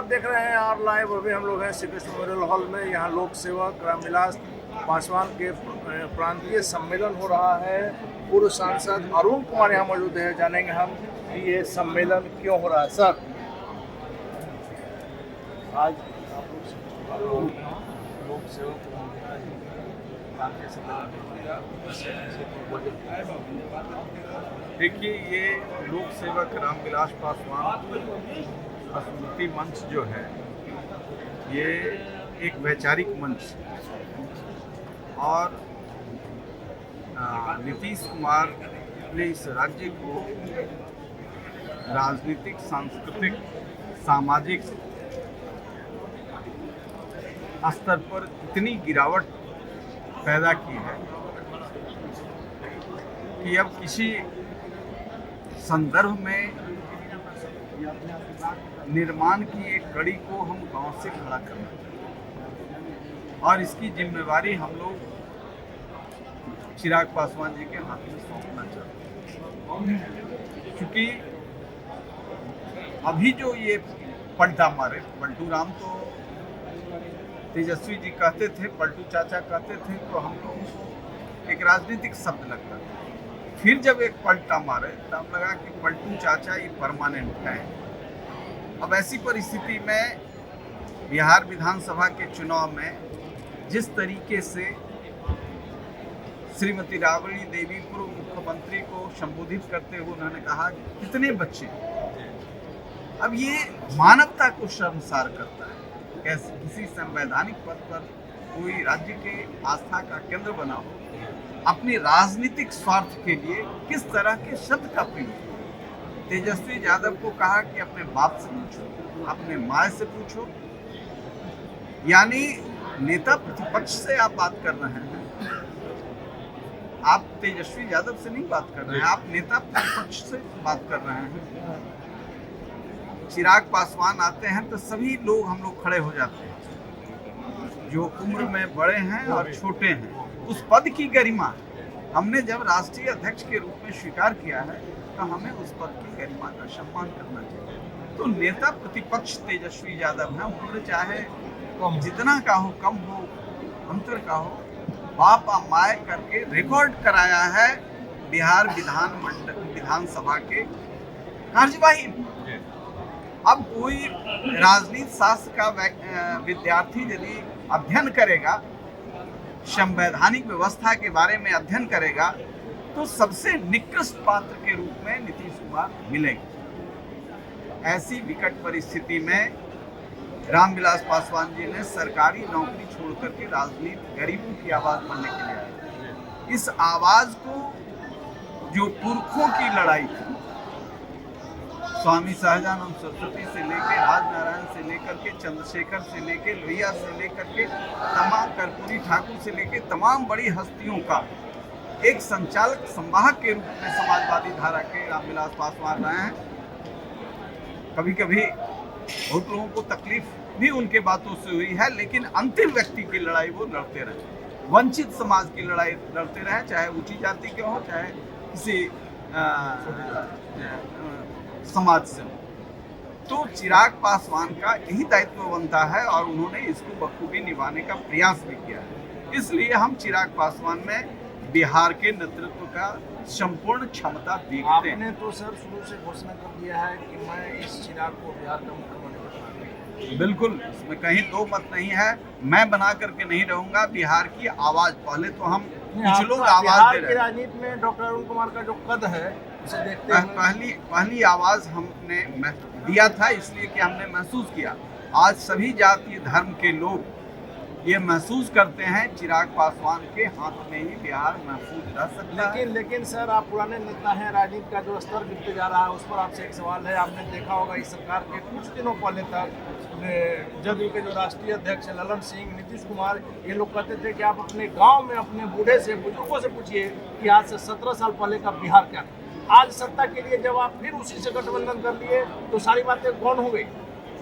आप देख रहे हैं आर लाइव। अभी हम लोग हैं श्री कृष्ण मेमोरियल हॉल में। यहाँ लोक सेवक रामविलास पासवान के प्रांतीय सम्मेलन हो रहा है। पूर्व सांसद अरुण कुमार यहाँ मौजूद है। जानेंगे हम कि ये सम्मेलन क्यों हो रहा है। सर, आज आप लोग लोक सेवक प्रांतीय सम्मेलन। देखिए, ये लोक सेवक रामविलास पासवान स्मृति मंच जो है, ये एक वैचारिक मंच और नीतीश कुमार ने इस राज्य को राजनीतिक, सांस्कृतिक, सामाजिक स्तर पर इतनी गिरावट पैदा की है कि अब किसी संदर्भ में निर्माण की एक कड़ी को हम गांव से खड़ा करना चाहते हैं और इसकी जिम्मेवारी हम लोग चिराग पासवान जी के हाथ में सौंपना चाहते हैं। क्योंकि अभी जो ये पलटा मारे, पलटू राम तो तेजस्वी जी कहते थे, पलटू चाचा कहते थे, तो हम लोगों को एक राजनीतिक शब्द लगता था। फिर जब एक पलटा मारे तब लगा कि पलटू चाचा ये परमानेंट है। अब ऐसी परिस्थिति में बिहार विधानसभा के चुनाव में जिस तरीके से श्रीमती राबड़ी देवी पूर्व मुख्यमंत्री को संबोधित करते हुए उन्होंने कहा कितने बच्चे, अब ये मानवता को शर्मसार करता है। कैसे किसी संवैधानिक पद पर कोई राज्य के आस्था का केंद्र बना हो, अपनी राजनीतिक स्वार्थ के लिए किस तरह के शब्द का प्रयोग। तेजस्वी यादव को कहा कि अपने बाप से पूछो, अपने माँ से पूछो। यानी नेता प्रतिपक्ष से आप बात कर रहे हैं, आप तेजस्वी यादव से नहीं बात कर रहे हैं, आप नेता प्रतिपक्ष से बात कर रहे हैं। चिराग पासवान आते हैं तो सभी लोग, हम लोग खड़े हो जाते हैं, जो उम्र में बड़े हैं और छोटे हैं। उस पद की गरिमा हमने जब राष्ट्रीय अध्यक्ष के रूप में स्वीकार किया है तो हमें उस पद की गरिमा का सम्मान करना चाहिए। तो नेता प्रतिपक्ष तेजस्वी यादव है, उम्र चाहे जितना का हो, कम हो, अंतर का हो, बाप माय करके रिकॉर्ड कराया है बिहार विधानसभा के कार्यवाही में। अब कोई राजनीति शास्त्र का विद्यार्थी यदि अध्ययन करेगा, संवैधानिक व्यवस्था के बारे में अध्ययन करेगा, तो सबसे निकृष्ट पात्र के रूप में नीतीश कुमार मिलेंगे। ऐसी विकट परिस्थिति में रामविलास पासवान जी ने सरकारी नौकरी छोड़कर के राजनीति गरीबों की आवाज बनने के लिए आए। इस आवाज को जो पुरखों की लड़ाई थी, स्वामी सहजानंद सरस्वती से लेकर राजनारायण से लेकर के चंद्रशेखर से लेकर लोहिया से लेकर के तमाम कर्पूरी ठाकुर से लेकर तमाम बड़ी हस्तियों का एक संचालक संवाहक के रूप में समाजवादी धारा के रामविलास पासवान रहे हैं। कभी कभी बहुत लोगों को तकलीफ भी उनके बातों से हुई है, लेकिन अंतिम व्यक्ति की लड़ाई वो लड़ते रहे, वंचित समाज की लड़ाई लड़ते रहे, चाहे ऊंची जाति के हो, चाहे किसी समाज से। तो चिराग पासवान का यही दायित्व बनता है और उन्होंने इसको बखूबी निभाने का प्रयास भी किया है। इसलिए हम चिराग पासवान में बिहार के नेतृत्व का संपूर्ण क्षमता देखते हैं। आपने तो सर शुरू से घोषणा कर दिया है कि मैं इस चिराग को बिहार का मुख्यमंत्री बनाऊंगा। बिल्कुल, इसमें कहीं दो मत नहीं है। मैं बना करके नहीं रहूंगा, बिहार की आवाज। पहले तो हम कुछ लोग आवाज दे रहे हैं। राजनीति में डॉक्टर अरुण कुमार का जो कद है, उसे देखते हैं पहली आवाज हमने दिया था, इसलिए कि हमने महसूस किया आज सभी जाति धर्म के लोग ये महसूस करते हैं चिराग पासवान के हाथ में ही बिहार महफूज रह सकता है। लेकिन सर, आप पुराने नेता हैं, राजनीति का जो स्तर गिरते जा रहा है उस पर आपसे एक सवाल है। आपने देखा होगा इस सरकार के कुछ दिनों पहले तक जदयू के जो राष्ट्रीय अध्यक्ष ललन सिंह, नीतीश कुमार, ये लोग कहते थे कि आप अपने गांव में अपने बूढ़े से, बुजुर्गों से पूछिए कि आज से 17 साल पहले का बिहार क्या था। आज सत्ता के लिए जब आप फिर उसी से गठबंधन कर लिए तो सारी बातें कौन हो गई।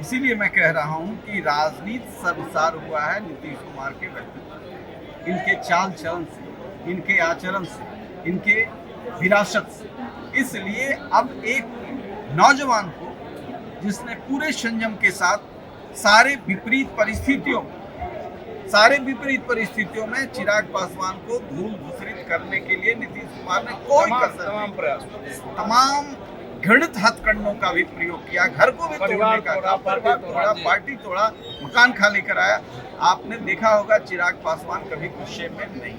इसीलिए मैं कह रहा हूं कि राजनीति सर्वसार हुआ है नीतीश कुमार के व्यक्तित्व, इनके चाल चलन से, इनके आचरण से, इनके विरासत से। इसलिए अब एक नौजवान को जिसने पूरे संयम के साथ सारे विपरीत परिस्थितियों में चिराग पासवान को धूल भूषरित करने के लिए नीतीश कुमार ने कोई कसर तमाम प्रयास, तमाम घृणित हथकंडों का भी प्रयोग किया, घर को भी तोड़ने का, परिवार तोड़ा, पार्टी तोड़ा, मकान खाली कराया। आपने देखा होगा चिराग पासवान कभी गुस्से में नहीं।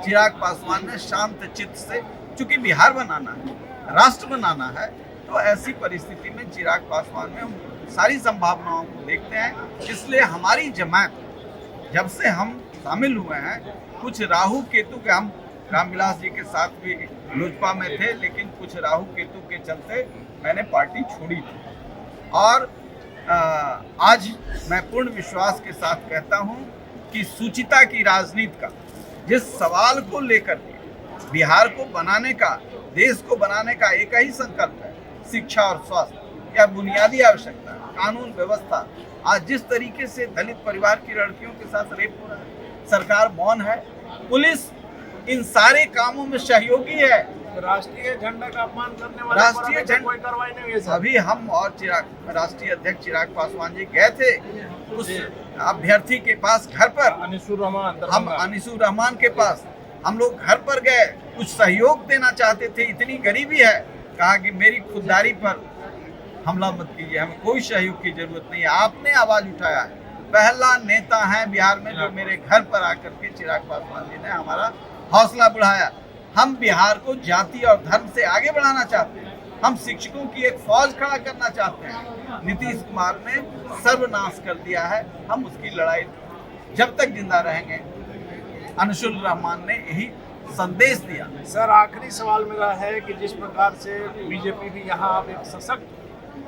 चिराग पासवान ने शांत चित्त से, चूंकि बिहार बनाना है, राष्ट्र बनाना है, तो ऐसी परिस्थिति में चिराग पासवान में हम सारी संभावनाओं को देखते हैं। इसलिए हमारी जमात, जब से हम शामिल हुए हैं, कुछ राहु केतु के, हम रामविलास जी के साथ भी लोजपा में थे, लेकिन कुछ राहु केतु के चलते मैंने पार्टी छोड़ी थी। और आज मैं पूर्ण विश्वास के साथ कहता हूं कि सुचिता की राजनीति का जिस सवाल को लेकर के बिहार को बनाने का, देश को बनाने का एक ही संकल्प है, शिक्षा और स्वास्थ्य, या बुनियादी आवश्यकता, कानून व्यवस्था। आज जिस तरीके से दलित परिवार की लड़कियों के साथ रेप हो रहा है, सरकार मौन है, पुलिस इन सारे कामों में सहयोगी है। राष्ट्रीय झंडा का अपमान करने वाले राष्ट्रीय पर कोई कार्रवाई नहीं हुई है। अभी हम और राष्ट्रीय अध्यक्ष चिराग पासवान जी गए थे उस अभ्यर्थी के पास, घर पर, हम अनिसुर रहमान के पास हम लोग घर पर गए, कुछ सहयोग देना चाहते थे। इतनी गरीबी है, कहा कि मेरी खुददारी पर हमला मत कीजिए, हमें कोई सहयोग की जरूरत नहीं है। आपने आवाज उठाया है, पहला नेता है बिहार में जो मेरे घर पर आकर के चिराग पासवान जी ने हमारा हौसला बढ़ाया। हम बिहार को जाति और धर्म से आगे बढ़ाना चाहते हैं, हम शिक्षकों की एक फौज खड़ा करना चाहते हैं। नीतीश कुमार ने सर्वनाश कर दिया है, हम उसकी लड़ाई जब तक जिंदा रहेंगे। अनिसुर रहमान ने यही संदेश दिया। सर, आखिरी सवाल मेरा है कि जिस प्रकार से बीजेपी भी यहाँ अब एक सशक्त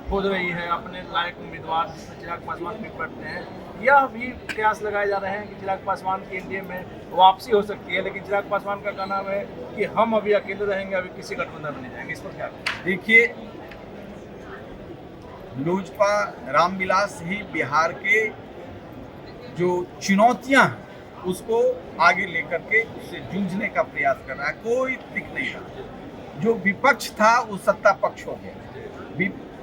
खोज रही है अपने लायक उम्मीदवार, जिसमें चिराग पासवान भी पढ़ते हैं, यह भी प्रयास लगाए जा रहे हैं कि चिराग पासवान की एनडीए में वापसी हो सकती है, लेकिन चिराग पासवान का कहना है कि हम अभी अकेले रहेंगे, अभी किसी गठबंधन में नहीं जाएंगे। इस पर क्या? देखिए, लोजपा रामविलास ही बिहार के जो चुनौतियां हैं उसको आगे लेकर के उससे जूझने का प्रयास कर रहा है। कोई टिक नहीं रहा। जो विपक्ष था वो सत्ता पक्ष हो गया।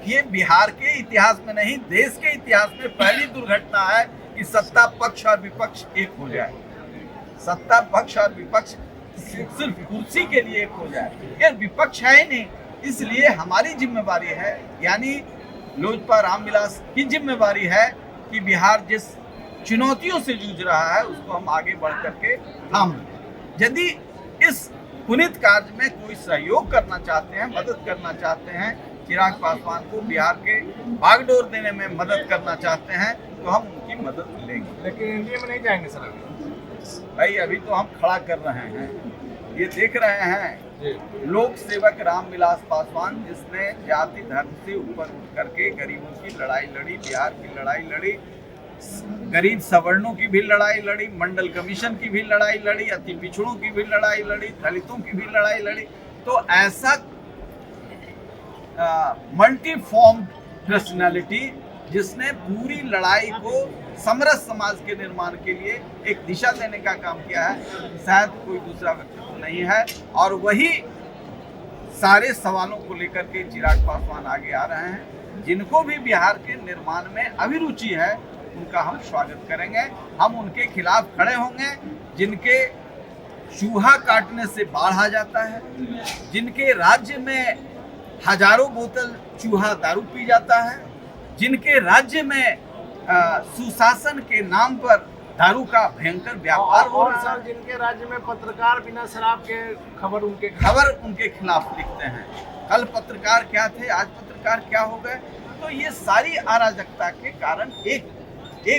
ये बिहार के इतिहास में नहीं, देश के इतिहास में पहली दुर्घटना है कि सत्ता पक्ष और विपक्ष एक हो जाए। सत्ता पक्ष और विपक्ष सिर्फ कुर्सी के लिए एक हो जाए, ये विपक्ष है ही नहीं। इसलिए हमारी जिम्मेवारी है, यानी लोजपा रामविलास की जिम्मेवारी है कि बिहार जिस चुनौतियों से जूझ रहा है उसको हम आगे बढ़ करके थाम लें। यदि इस पुनीत कार्य में कोई सहयोग करना चाहते हैं, मदद करना चाहते हैं, चिराग पासवान को बिहार के बागडोर देने में मदद करना चाहते हैं, तो हम उनकी मदद लेंगे। लेकिन इंडिया में नहीं जाएंगे सर अभी। भाई अभी तो हम खड़ा कर रहे हैं, ये देख रहे हैं लोक सेवक रामविलास पासवान, जिसने जाति धर्म से ऊपर उठ करके गरीबों की लड़ाई लड़ी, बिहार की लड़ाई लड़ी, गरीब सवर्णों की भी लड़ाई लड़ी, मंडल कमीशन की भी लड़ाई लड़ी, अति पिछड़ों की भी लड़ाई लड़ी, दलितों की भी लड़ाई लड़ी। तो ऐसा मल्टीफॉर्म पर्सनालिटी जिसने पूरी लड़ाई को समरस समाज के निर्माण के लिए एक दिशा देने का काम किया है, शायद कोई दूसरा व्यक्तित्व नहीं है। और वही सारे सवालों को लेकर के चिराग पासवान आगे आ रहे हैं। जिनको भी बिहार के निर्माण में अभिरुचि है उनका हम स्वागत करेंगे, हम उनके खिलाफ खड़े होंगे। जिनके चूहा काटने से बाढ़ आ जाता है, जिनके राज्य में हजारों बोतल चूहा दारू पी जाता है, जिनके राज्य में सुशासन के नाम पर दारू का भयंकर व्यापार हो रहा है, जिनके राज्य में पत्रकार बिना शराब के खबर उनके खिलाफ लिखते हैं। कल पत्रकार क्या थे, आज पत्रकार क्या हो गए। तो ये सारी अराजकता के कारण एक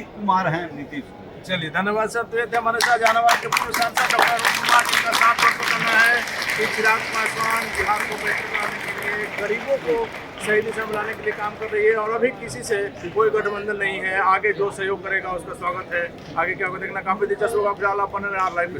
कुमार हैं नीतीश। चलिए, धन्यवाद सर। तो ये थे हमारे साथ जहानाबाद के पूर्व सांसद डॉक्टर अरुण कुमार, जिनका साफ तौर पर कहना है कि चिराग पासवान बिहार को बेहतर बनाने के लिए, गरीबों को सही दिशा में लाने के लिए काम कर रही है, और अभी किसी से कोई गठबंधन नहीं है। आगे जो सहयोग करेगा उसका स्वागत है। आगे क्या होगा देखना काफी दिलचस्प होगा। फिलहाल अपन लाइव में